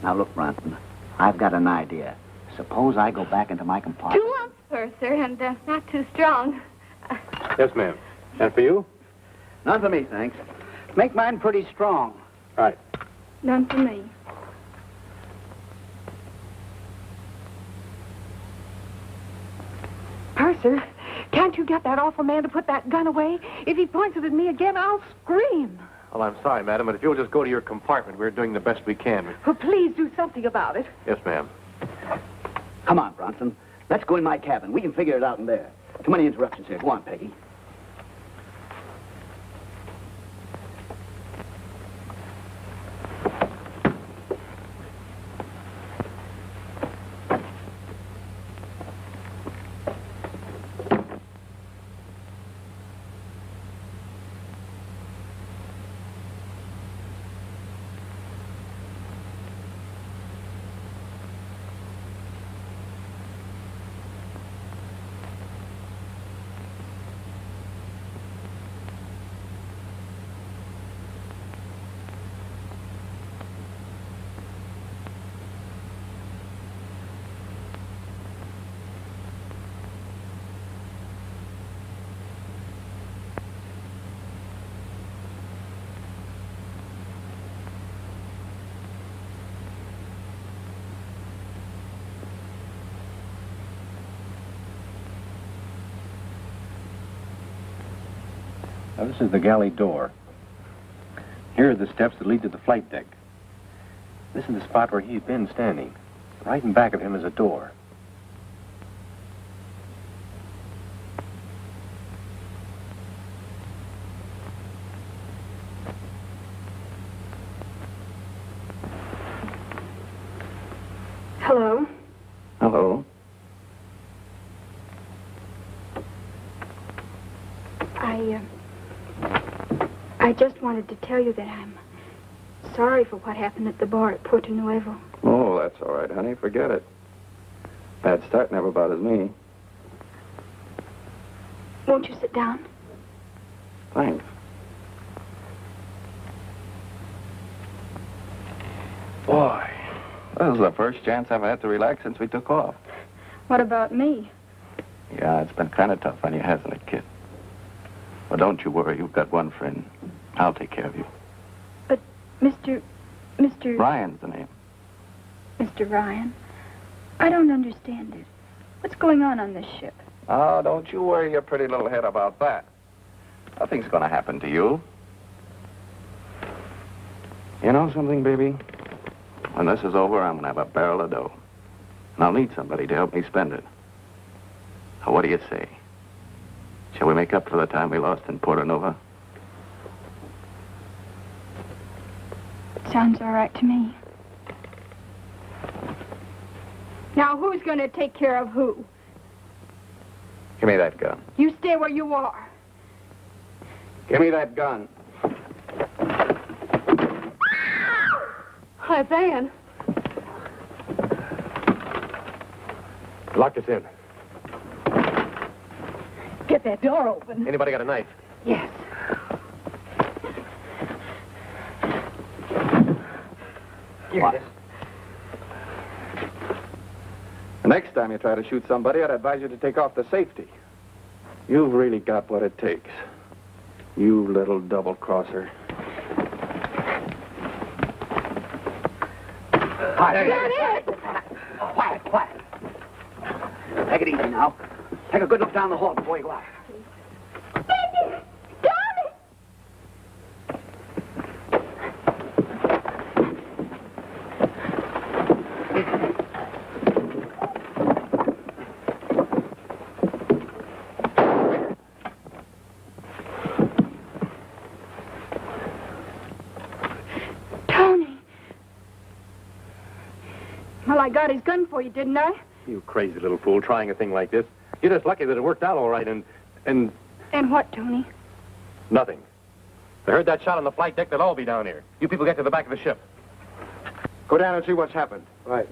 Now, look, Bronson, I've got an idea. Suppose I go back into my compartment. 2 ounce purser and not too strong. Yes, ma'am. And for you? None for me, thanks. Make mine pretty strong. Right. None for me. Purser, can't you get that awful man to put that gun away? If he points it at me again, I'll scream. Well, I'm sorry, madam, but if you'll just go to your compartment, we're doing the best we can. Well, please do something about it. Yes, ma'am. Come on, Bronson. Let's go in my cabin. We can figure it out in there. Too many interruptions here. Go on, Peggy. Now, this is the galley door. Here are the steps that lead to the flight deck. This is the spot where he's been standing. Right in back of him is a door. Hello? Hello. I just wanted to tell you that I'm sorry for what happened at the bar at Puerto Nuevo. Oh, that's all right, honey. Forget it. Bad start never bothers me. Won't you sit down? Thanks. Boy, this is the first chance I've had to relax since we took off. What about me? Yeah, it's been kind of tough on you, hasn't it, kid? Well, don't you worry. You've got one friend. I'll take care of you. But Mr. Ryan's the name. Mr. Ryan, I don't understand it. What's going on this ship? Oh, don't you worry your pretty little head about that. Nothing's going to happen to you. You know something, baby? When this is over, I'm going to have a barrel of dough. And I'll need somebody to help me spend it. Now, what do you say? Shall we make up for the time we lost in Porto Nova? Sounds all right to me. Now, who's going to take care of who? Give me that gun. You stay where you are. Give me that gun. Hi, Van. Lock us in. Get that door open. Anybody got a knife? Yes. Here it is. The next time you try to shoot somebody, I'd advise you to take off the safety. You've really got what it takes. You little double-crosser. Quiet, quiet. Take it easy now. Take a good look down the hall before you go out. Well, I got his gun for you, didn't I? You crazy little fool, trying a thing like this. You're just lucky that it worked out all right, and... And what, Tony? Nothing. If they heard that shot on the flight deck, they'll all be down here. You people get to the back of the ship. Go down and see what's happened. Right.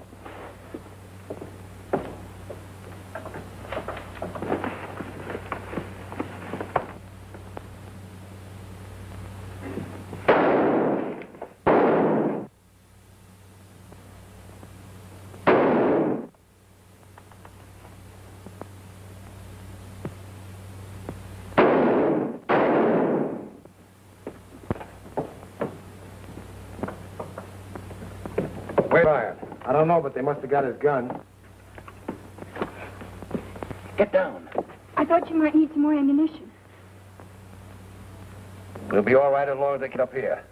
Wait, Ryan. I don't know, but they must have got his gun. Get down. I thought you might need some more ammunition. We'll be all right as long as they get up here.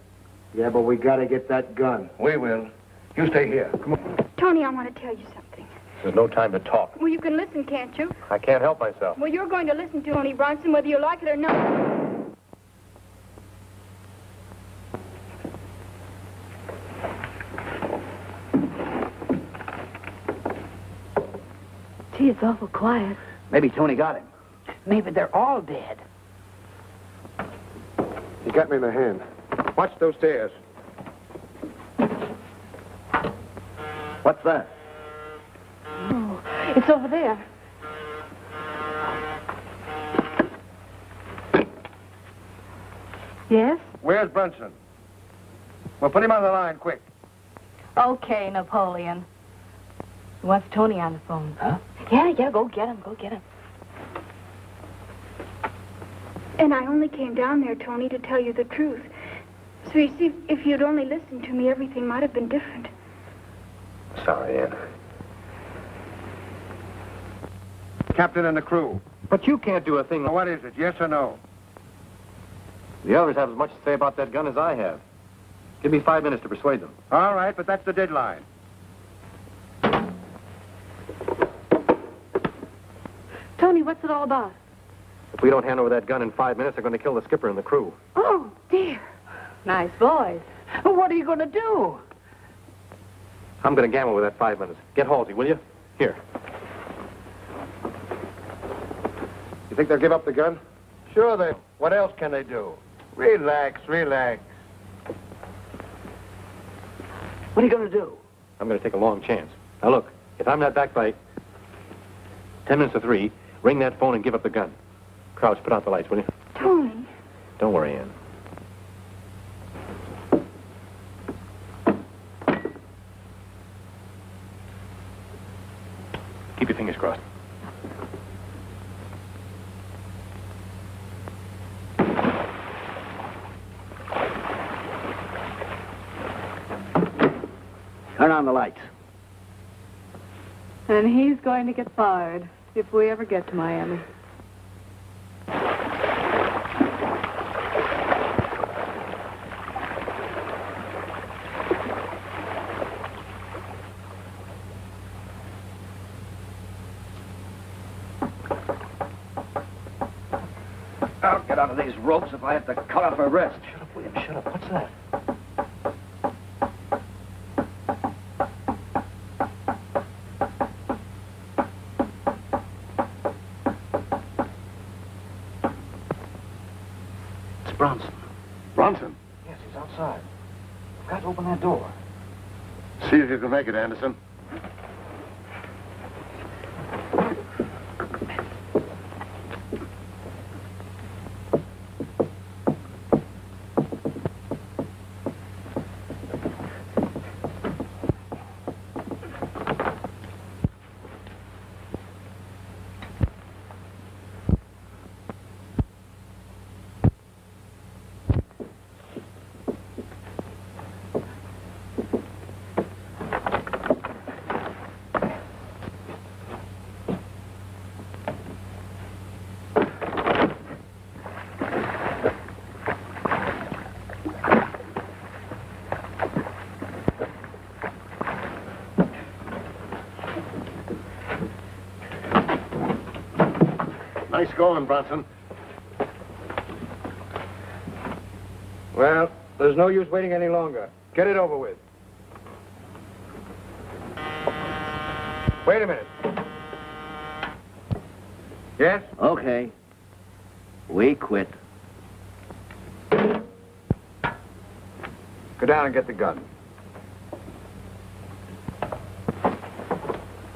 Yeah, but we gotta get that gun. We will. You stay here. Come on. Tony, I want to tell you something. There's no time to talk. Well, you can listen, can't you? I can't help myself. Well, you're going to listen to Tony Bronson whether you like it or not. Gee, it's awful quiet. Maybe Tony got him. Maybe they're all dead. He got me in the hand. Watch those stairs. What's that? Oh, it's over there. Yes? Where's Brunson? Well, put him on the line, quick. Okay, Napoleon. He wants Tony on the phone. Huh? Yeah, go get him, go get him. And I only came down there, Tony, to tell you the truth. So you see, if you'd only listened to me, everything might have been different. Sorry, Ann. Captain and the crew. But you can't do a thing like... What is it, yes or no? The others have as much to say about that gun as I have. Give me 5 minutes to persuade them. All right, but that's the deadline. Tony, what's it all about? If we don't hand over that gun in 5 minutes, they're going to kill the skipper and the crew. Oh, dear. Nice boys. What are you going to do? I'm going to gamble with that 5 minutes. Get Halsey, will you? Here. You think they'll give up the gun? Sure they will. What else can they do? Relax, relax. What are you going to do? I'm going to take a long chance. Now, look, if I'm not back by 10 minutes to 3, ring that phone and give up the gun. Crouch, put out the lights, will you? Tony. Don't worry, Ann. Keep your fingers crossed. Turn on the lights. And he's going to get fired if we ever get to Miami. I'll get out of these ropes if I have to cut off her wrist. Shut up, William, shut up. What's that? Bronson. Yes, he's outside. I've got to open that door. See if you can make it, Anderson. Nice going, Bronson. Well, there's no use waiting any longer. Get it over with. Wait a minute. Yes? Okay. We quit. Go down and get the gun.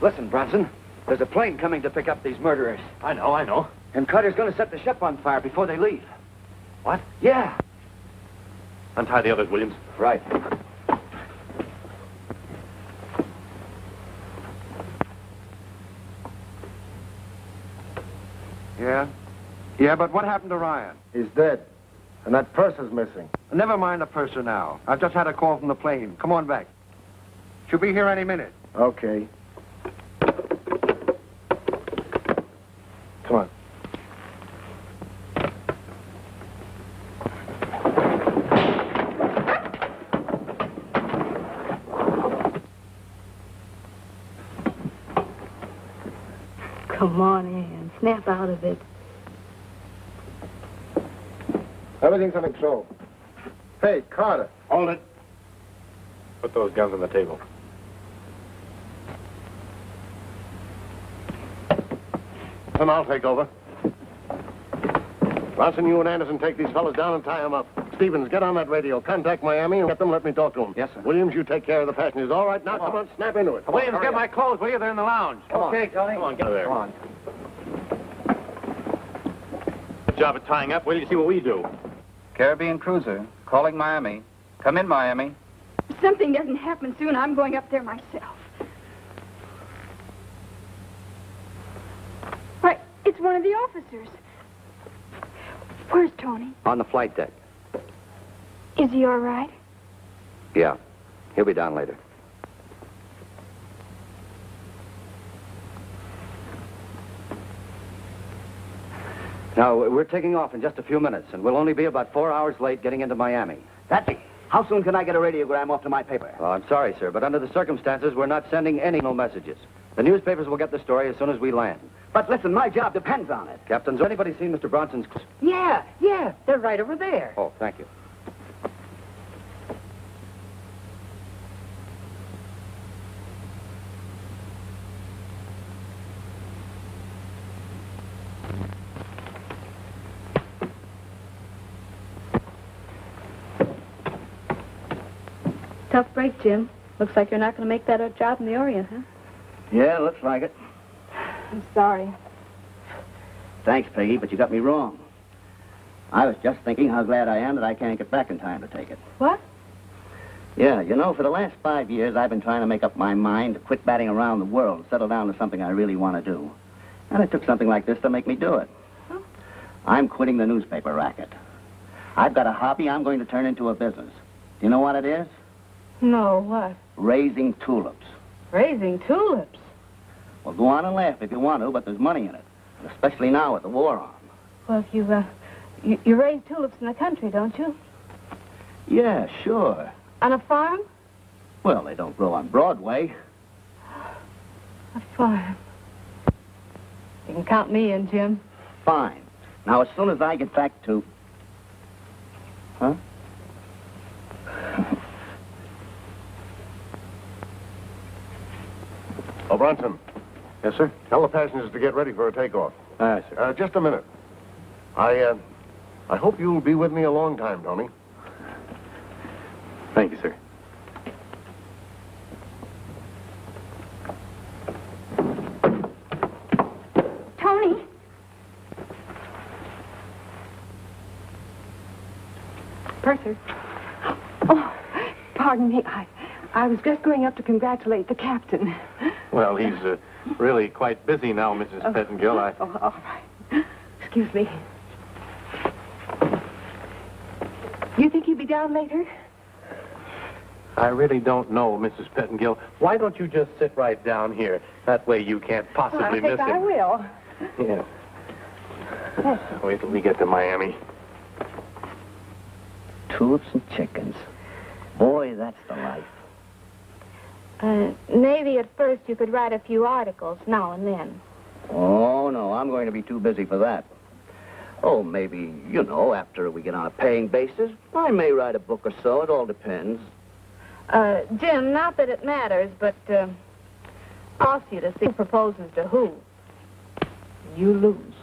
Listen, Bronson. There's a plane coming to pick up these murderers. I know. And Carter's going to set the ship on fire before they leave. What? Yeah. Untie the others, Williams. Right. Yeah? Yeah, but what happened to Ryan? He's dead. And that purse is missing. Never mind the purser now. I've just had a call from the plane. Come on back. She'll be here any minute. Okay. Come on. Come on, Ann. Snap out of it. Everything's under control. Hey, Carter. Hold it. Put those guns on the table. Then I'll take over. Bronson, you and Anderson take these fellas down and tie them up. Stevens, get on that radio. Contact Miami and get them. Let me talk to them. Yes, sir. Williams, you take care of the passengers. All right, now come on, snap into it. Williams, get my clothes, will you? They're in the lounge. Okay, Tony. Come on, get there. Come on. Good job of tying up. Wait till you see what we do. Caribbean cruiser, calling Miami. Come in, Miami. If something doesn't happen soon, I'm going up there myself. Why, it's one of the officers. Where's Tony? On the flight deck. Is he all right? Yeah. He'll be down later. Now, we're taking off in just a few minutes, and we'll only be about 4 hours late getting into Miami. That's it. How soon can I get a radiogram off to my paper? Oh, I'm sorry, sir, but under the circumstances, we're not sending any messages. The newspapers will get the story as soon as we land. But listen, my job depends on it. Captain, has anybody seen Mr. Bronson's... Yeah. They're right over there. Oh, thank you. Tough break, Jim. Looks like you're not going to make that a job in the Orient, huh? Yeah, looks like it. I'm sorry. Thanks, Peggy, but you got me wrong. I was just thinking how glad I am that I can't get back in time to take it. What? Yeah, you know, for the last 5 years, I've been trying to make up my mind to quit batting around the world and settle down to something I really want to do. And it took something like this to make me do it. Huh? I'm quitting the newspaper racket. I've got a hobby I'm going to turn into a business. Do you know what it is? No, what? Raising tulips. Raising tulips. Well, go on and laugh if you want to, but there's money in it. Especially now with the war on. Well, if you raise tulips in the country, don't you? Yeah, sure. On a farm? Well, they don't grow on Broadway. A farm. You can count me in, Jim. Fine. Now, as soon as I get back to... Huh? Oh, Bronson, Yes, sir? tell the passengers to get ready for a takeoff. Aye, sir. Just a minute. I hope you'll be with me a long time, Tony. Thank you, sir. Tony. Purser. Oh, pardon me. I was just going up to congratulate the captain. Well, he's really quite busy now, Mrs. Pettingill. Oh, all right. Excuse me. You think he'll be down later? I really don't know, Mrs. Pettingill. Why don't you just sit right down here? That way you can't possibly miss him. I will. Yeah. Wait till we get to Miami. Tulips and chickens. Boy, that's the life. Maybe at first you could write a few articles now and then. Oh, no, I'm going to be too busy for that. Oh, maybe, after we get on a paying basis, I may write a book or so. It all depends. Jim, not that it matters, but ask you to see who proposes to who. You lose.